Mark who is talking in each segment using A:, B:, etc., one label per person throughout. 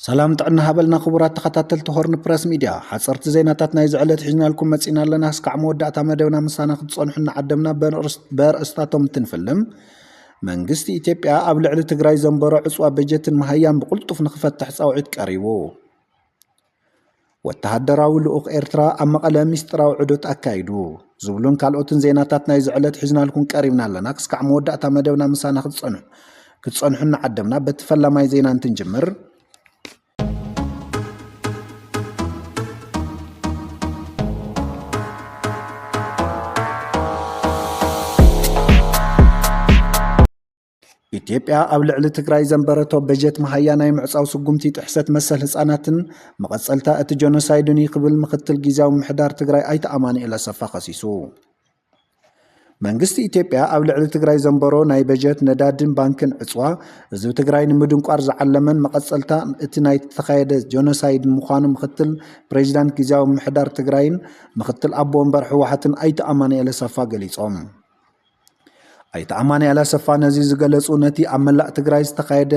A: سلام تعنا هبلنا خبرات تخطاتل تهورن بريس ميديا حصرت زيناتات ناي زعلت حجنا لكم مصينا لنا اسكع مودعتا مدونا مسانا خصونحنا عدمنا بر استاتهم تنفلم منغستي ኢትዮጵያ ኣብ ልዕሊ ትግራይ ዘንበሮ ዕጽዋ በጀትን መሃያን ብቁልጡፍ ንኽፈትሕ ጻውዒት ቀሪቡ ወተሃደራዊ ልኡኽ ኤርትራ ኣብ መቐለ ሚስጥራዊ ዕዶት ኣካይዱ ዝብሉን ካልኦትን ዜናታት ናይ ዝዕለት ሕዝናልኩም ቀሪብና ኣለና ክስካዕ መወዳእታ መደብና ምሳና ክትጸንሑና ዓደምና በተፈላማይ ዜና እንትንጅምር ኢትዮጵያ ኣብ ልዕሊ ትግራይ ዘንበረቶ በጀት መሃያ ናይ ምዕጻው ስጉምቲ ጥሕሰት መሰል ህፃናትን መቐጸልታ እቲ ጆኖሳይድን ይኽብል ምክትል ጊዜያዊ ምሕዳር ትግራይ ኣይተኣማኒ ኢለ ሰፋ ኸሲሱ መንግስቲ ኢትዮጵያ ኣብ ልዕሊ ትግራይ ዘንበሮ ናይ በጀት ነዳድን ባንክን ዕጽዋ ህዝቢ ትግራይ ንምድንቋር ዝዓለመን መቐጸልታ እቲ ናይ ተኻየደ ጆኖሳይድ ምዃኑ ምክትል ፕሬዚዳንት ጊዜያዊ ምሕዳር ትግራይን ምክትል ኣቦ ወንበር ሕወሓትን ኣይተኣማኒ ኢለ ሰፋ ገሊጾም ኣይተኣማኒ ኢለ ሰፋ ነዚ ዝገለጹ ነቲ ኣብ መላእ ትግራይ ዝተኻየደ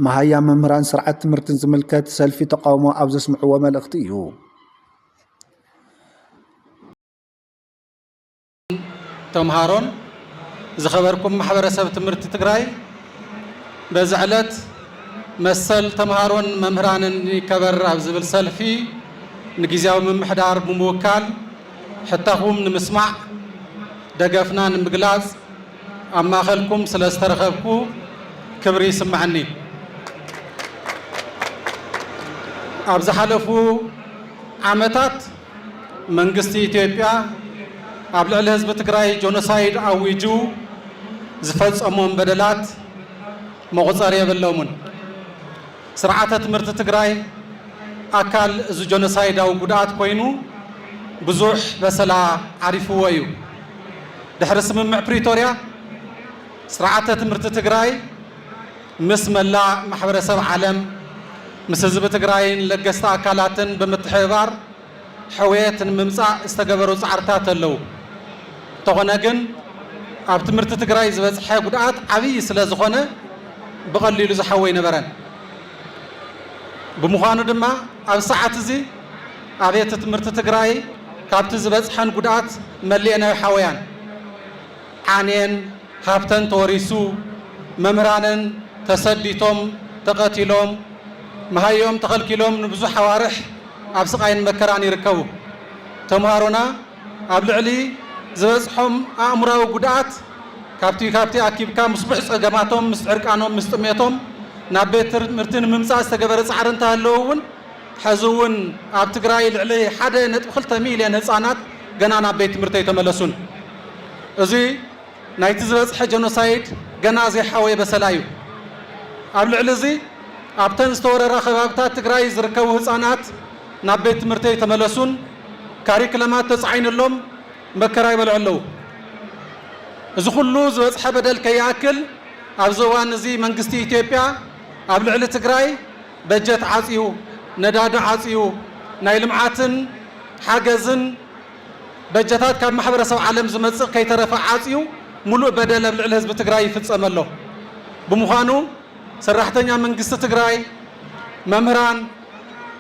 A: መሃያ መምህራን ስርዓት ትምህርትን ዝምልከት ሰልፊ ተቃውሞ ኣብ ዘስምዕዎ መልእኽቲ እዩ
B: ተምሃሮን ዝኸበርኩም ማሕበረሰብ ትምህርቲ ትግራይ በዚ ዕለት መሰል ተምሃሮን መምህራንን ይከበር ኣብ ዝብል ሰልፊ ንጊዜያዊ ምምሕዳር ብምውካል ሕታኹም ንምስማዕ ደገፍና ንምግላጽ ኣብ ማእኸልኩም ስለ ዝተረኸብኩ ክብሪ ይስምዓኒ ኣብ ዝሓለፉ ዓመታት መንግስቲ ኢትዮጵያ ኣብ ልዕሊ ህዝቢ ትግራይ ጆኖሳይድ ኣዊጁ ዝፈጸሞም በደላት መቑፀር የብሎምን ስርዓተ ትምህርቲ ትግራይ ኣካል እዚ ጆኖሳይዳዊ ጉድኣት ኮይኑ ብዙሕ በሰላ ዓሪፍዎ እዩ ድሕሪ ስምምዕ ፕሪቶርያ ስርዓተ ትምህርቲ ትግራይ ምስ መላእ ማሕበረሰብ ዓለም ምስ ህዝቢ ትግራይን ለገስቲ ኣካላትን ብምትሕብባር ሕውየት ንምምጻእ ዝተገበሩ ጻዕርታት ኣለዉ እንተኾነ ግን ኣብ ትምህርቲ ትግራይ ዝበፅሐ ጉድኣት ዓብዪ ስለ ዝኾነ ብቐሊሉ ዝሓወ ይነበረን ብምዃኑ ድማ ኣብ ሰዓት እዚ ኣብየተ ትምህርቲ ትግራይ ካብቲ ዝበፅሐን ጉድኣት መሊአናዊ ሓወያን ዓንየን ሃብተን ተወሪሱ መምህራንን ተሰዲቶም ተቐቲሎም መሃዮም ተኸልኪሎም ንብዙሕ ኣዋርሕ ኣብ ስቃይን መከራን ይርከቡ ተምሃሮና ኣብ ልዕሊ ዝበፅሖም ኣእምራዊ ጉድኣት ካብቲ ኣኪብካ ምስ ቡሕ ፀገማቶም ምስ ዕርቃኖም ምስ ጥሜቶም ናብ ቤት ትምህርቲ ንምምፃእ ዝተገበረ ፃዕሪ እንተሃለዎ እውን ሕዚ እውን ኣብ ትግራይ ልዕሊ 1.2 ሚልዮን ህፃናት ገና ናብ ቤት ትምህርቲ ኣይተመለሱን እዚ ናይቲ ዝበፅሐ ጆኖሳይድ ገና ዘይሓወየ በሰላ እዩ ኣብ ልዕሊ እዚ ኣብተን ዝተወረራ ከባብታት ትግራይ ዝርከቡ ህፃናት ናብ ቤት ትምህርቲ ኣይተመለሱን ካሪክለማት ተፃዒንሎም መከራ ይበልዑ ኣለዉ እዚ ኩሉ ዝበፅሐ በደል ከይኣክል ኣብዚ እዋን እዚ መንግስቲ ኢትዮጵያ ኣብ ልዕሊ ትግራይ በጀት ዓፅዩ ነዳዲ ዓፅዩ ናይ ልምዓትን ሓገዝን በጀታት ካብ ማሕበረሰብ ዓለም ዝመጽእ ከይተረፈ ዓፅዩ ሙሉእ በደል ኣብ ልዕሊ ህዝቢ ትግራይ ይፍጸም ኣሎ ብምዃኑ ሰራሕተኛ መንግስቲ ትግራይ መምህራን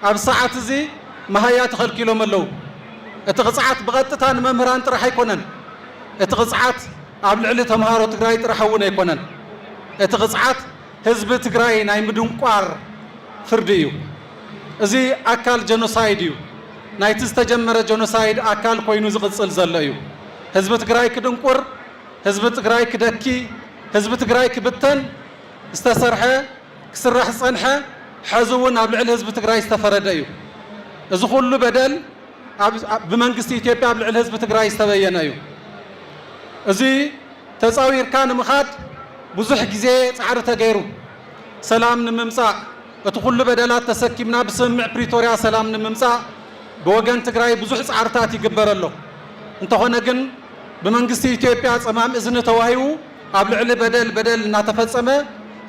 B: ኣብ ሰዓት እዚ መሃያ ተኸልኪሎም ኣለዉ እቲ ቅፅዓት ብቐጥታ ንመምህራን ጥራሕ ኣይኮነን እቲ ቅፅዓት ኣብ ልዕሊ ተምሃሮ ትግራይ ጥራሕ እውን ኣይኮነን እቲ ቅፅዓት ህዝቢ ትግራይ ናይ ምድንቋር ፍርዲ እዩ እዚ ኣካል ጆኖሳይድ እዩ ናይቲ ዝተጀመረ ጆኖሳይድ ኣካል ኮይኑ ዝቕፅል ዘሎ እዩ ህዝቢ ትግራይ ክድንቁር ህዝቢ ትግራይ ክደኪ ህዝቢ ትግራይ ክብተን ዝተሰርሐ ክስራሕ ፀንሐ ሕዚ እውን ኣብ ልዕሊ ህዝቢ ትግራይ ዝተፈረደ እዩ እዚ ኩሉ በደል ብመንግስቲ ኢትዮጵያ ኣብ ልዕሊ ህዝቢ ትግራይ ዝተበየነ እዩ እዚ ተፃዊርካ ንምኻድ ብዙሕ ግዜ ፃዕሪ ተገይሩ ሰላም ንምምፃእ እቲ ኩሉ በደላት ተሰኪምና ብስምምዕ ፕሪቶርያ ሰላም ንምምፃእ ብወገን ትግራይ ብዙሕ ፃዕርታት ይግበር ኣሎ እንተኾነ ግን ብመንግስቲ ኢትዮጵያ ፀማም እዝኒ ተዋሂቡ ኣብ ልዕሊ በደል እናተፈፀመ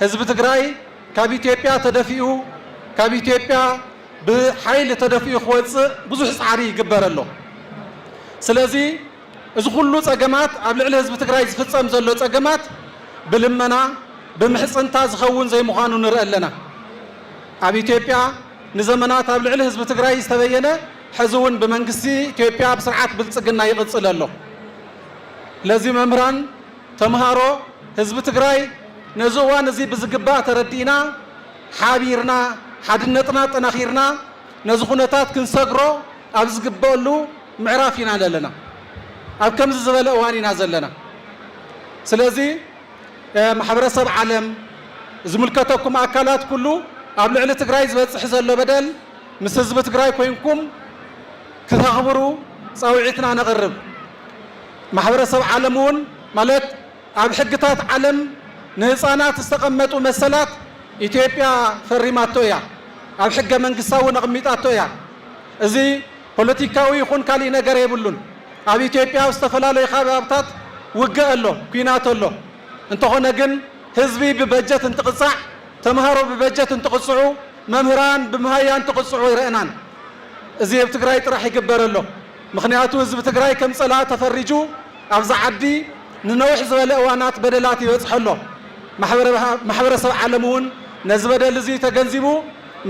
B: ህዝቢ ትግራይ ካብ ኢትዮጵያ ተደፊኡ ካብ ኢትዮጵያ ብሓይሊ ተደፊኡ ክወፅእ ብዙሕ ፃዕሪ ይግበር ኣሎ ስለዚ እዚ ኩሉ ፀገማት ኣብ ልዕሊ ህዝቢ ትግራይ ዝፍፀም ዘሎ ፀገማት ብልመና ብምሕፅንታ ዝኸውን ዘይምዃኑ ንርኢ ኣለና ኣብ ኢትዮጵያ ንዘመናት ኣብ ልዕሊ ህዝቢ ትግራይ ዝተበየነ ሕዚ እውን ብመንግስቲ ኢትዮጵያ ብስርዓት ብልጽግና ይቕጽል ኣሎ ለዚ መምህራን ተምሃሮ ህዝቢ ትግራይ ነዚ እዋን እዚ ብዝግባእ ተረዲእና ሓቢርና ሓድነትና ጠናኺርና ነዚ ኩነታት ክንሰግሮ ኣብ ዝግበአሉ ምዕራፍ ኢና ዘለና ኣብ ከምዚ ዝበለ እዋን ኢና ዘለና ስለዚ ማሕበረሰብ ዓለም ዝምልከተኩም ኣካላት ኩሉ ኣብ ልዕሊ ትግራይ ዝበፅሕ ዘሎ በደል ምስ ህዝቢ ትግራይ ኮይንኩም ክተኽብሩ ፃውዒትና ነቕርብ ማሕበረሰብ ዓለም እውን ማለት ኣብ ሕግታት ዓለም ንህፃናት ዝተቐመጡ መሰላት ኢትዮጵያ ፈሪማቶ እያ ኣብ ሕገ መንግስታዊ ነቕሚጣቶ እያ እዚ ፖለቲካዊ ይኹን ካሊእ ነገር የብሉን ኣብ ኢትዮጵያ ዝተፈላለዩ ከባቢታት ውግእ ኣሎ ኩናት ኣሎ እንተኾነ ግን ህዝቢ ብበጀት እንትቕፃዕ ተምሃሮ ብበጀት እንትቕፅዑ መምህራን ብምሃያ እንትቕፅዑ ይረአናን እዚ ኣብ ትግራይ ጥራሕ ይግበር ኣሎ ምክንያቱ ህዝቢ ትግራይ ከም ፀላእ ተፈሪጁ ኣብዛ ዓዲ ንነዊሕ ዝበለ እዋናት በደላት ይበፅሕ ኣሎ ማሕበረሰብ ዓለም እውን ነዚ በደል እዚ ተገንዚቡ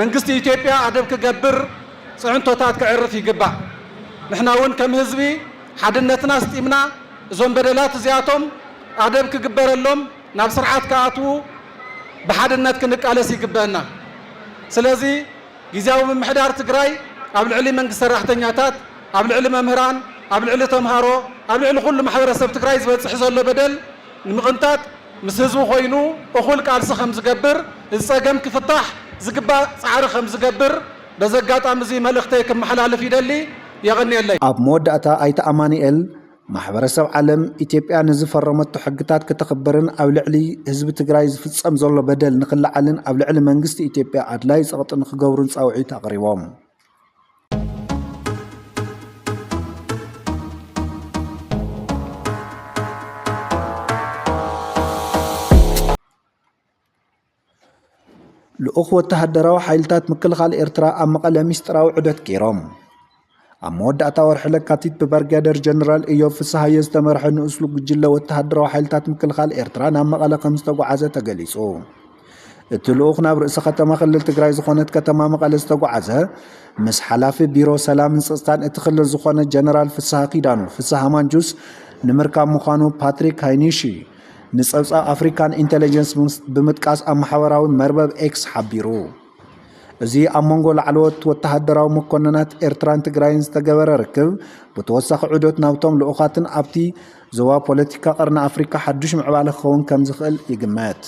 B: መንግስቲ ኢትዮጵያ ኣደብ ክገብር ፅዕንቶታት ክዕርፍ ይግባእ ንሕና እውን ከም ህዝቢ ሓድነትና ስጢምና እዞም በደላት እዚኣቶም ኣደብ ክግበረሎም ናብ ስርዓት ከኣትዉ ብሓድነት ክንቃለስ ይግበአና ስለዚ ጊዜያዊ ምምሕዳር ትግራይ ኣብ ልዕሊ መንግስቲ ሰራሕተኛታት ኣብ ልዕሊ መምህራን ኣብ ልዕሊ ተምሃሮ ኣብ ልዕሊ ኩሉ ማሕበረሰብ ትግራይ ዝበፅሕ ዘሎ በደል ንምቕንጣጥ ምስ ህዝቢ ኮይኑ እኹል ቃልሲ ከም ዝገብር ዝፀገም ክፍታሕ ዝግባእ ፃዕሪ ከም ዝገብር በዚ ኣጋጣሚ እዚ መልእኽተይ ክመሓላለፍ ይደሊ የቐኒየለይ
A: ኣብ መወዳእታ ኣይተ ኣማኒኤል ማሕበረሰብ ዓለም ኢትዮጵያ ንዝፈረመቶ ሕግታት ክትኽበርን ኣብ ልዕሊ ህዝቢ ትግራይ ዝፍፀም ዘሎ በደል ንክለዓልን ኣብ ልዕሊ መንግስቲ ኢትዮጵያ ኣድላይ ፀቕጢ ንክገብሩን ፃውዒት ኣቕሪቦም ልኡኽ ወተሃደራዊ ሓይልታት ምክልኻል ኤርትራ ኣብ መቐለ ሚስጥራዊ ዑደት ገይሮም ኣብ መወዳእታ ወርሒ ለካቲት ብብርጋዴር ጀነራል ኢዮብ ፍስሓየ ዝተመርሐ ንእስሉ ጉጅለ ወተሃደራዊ ሓይልታት ምክልኻል ኤርትራ ናብ መቐለ ከም ዝተጓዓዘ ተገሊጹ እቲ ልኡኽ ናብ ርእሰ ከተማ ክልል ትግራይ ዝኾነት ከተማ መቐለ ዝተጓዓዘ ምስ ሓላፊ ቢሮ ሰላምን ፀጥታን እቲ ክልል ዝኾነ ጀነራል ፍስሓ ኪዳኑ ፍስሓ ማንጁስ ንምርካብ ምዃኑ ፓትሪክ ሃይኒሺ ንፀብፃብ ኣፍሪካን ኢንተለጀንስ ብምጥቃስ ኣብ ማሕበራዊ መርበብ ኤክስ ሓቢሩ እዚ ኣብ መንጎ ላዕለዎት ወተሃደራዊ መኮንናት ኤርትራን ትግራይን ዝተገበረ ርክብ ብተወሳኺ ዑደት ናብቶም ልኡኻትን ኣብቲ ዞባ ፖለቲካ ቀርኒ ኣፍሪካ ሓዱሽ ምዕባለ ክኸውን ከም ዝኽእል ይግመት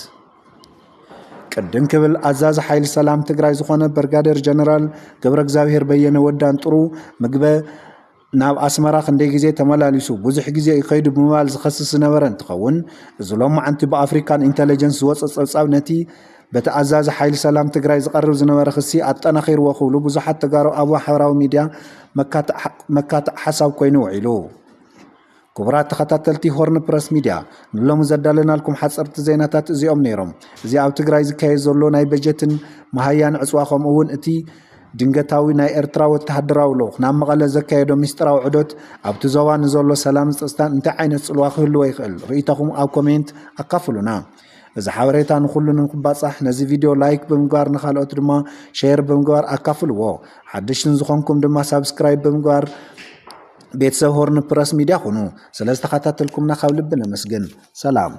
A: ቅድም ክብል ኣዛዚ ሓይሊ ሰላም ትግራይ ዝኾነ ብርጋዴር ጀነራል ገብረ እግዚኣብሔር በየነ ወዳን ጥሩ ምግበ ናብ ኣስመራ ክንደይ ግዜ ተመላሊሱ ብዙሕ ግዜ ይኸይዱ ብምባል ዝኸስስ ዝነበረ እንትኸውን እዚ ሎማዓንቲ ብኣፍሪካን ኢንተለጀንስ ዝወፀ ፀብፃብ ነቲ በቲ ኣዛዚ ሓይሊ ሰላም ትግራይ ዝቐርብ ዝነበረ ክሲ ኣጠናኺርዎ ክብሉ ብዙሓት ተጋሩ ኣብ ማሕበራዊ ሚድያ መካትዕ ሓሳብ ኮይኑ ውዒሉ ክቡራት ተኸታተልቲ ሆርን ፕረስ ሚድያ ንሎሚ ዘዳለናልኩም ሓፀርቲ ዜናታት እዚኦም ነይሮም እዚ ኣብ ትግራይ ዝካየድ ዘሎ ናይ በጀትን መሃያን ዕፅዋ ከምኡ እውን እቲ ድንገታዊ ናይ ኤርትራ ወተሃደራዊ ልኡኽ ናብ መቐለ ዘካየዶ ሚስጥራዊ ዑደት ኣብቲ ዞባ ንዘሎ ሰላምን ፀጥታን እንታይ ዓይነት ፅልዋ ክህልዎ ይኽእል ርኢቶኹም ኣብ ኮሜንት ኣካፍሉና እዚ ሓበሬታ ንኩሉ ንክባፃሕ ነዚ ቪድዮ ላይክ ብምግባር ንኻልኦት ድማ ሼር ብምግባር ኣካፍልዎ ሓድሽትን ዝኾንኩም ድማ ሳብስክራይብ ብምግባር ቤተሰብ ሆርን ፕረስ ሚድያ ሁኑ ስለዝተኸታተልኩምና ካብ ልቢ ነመስግን ሰላም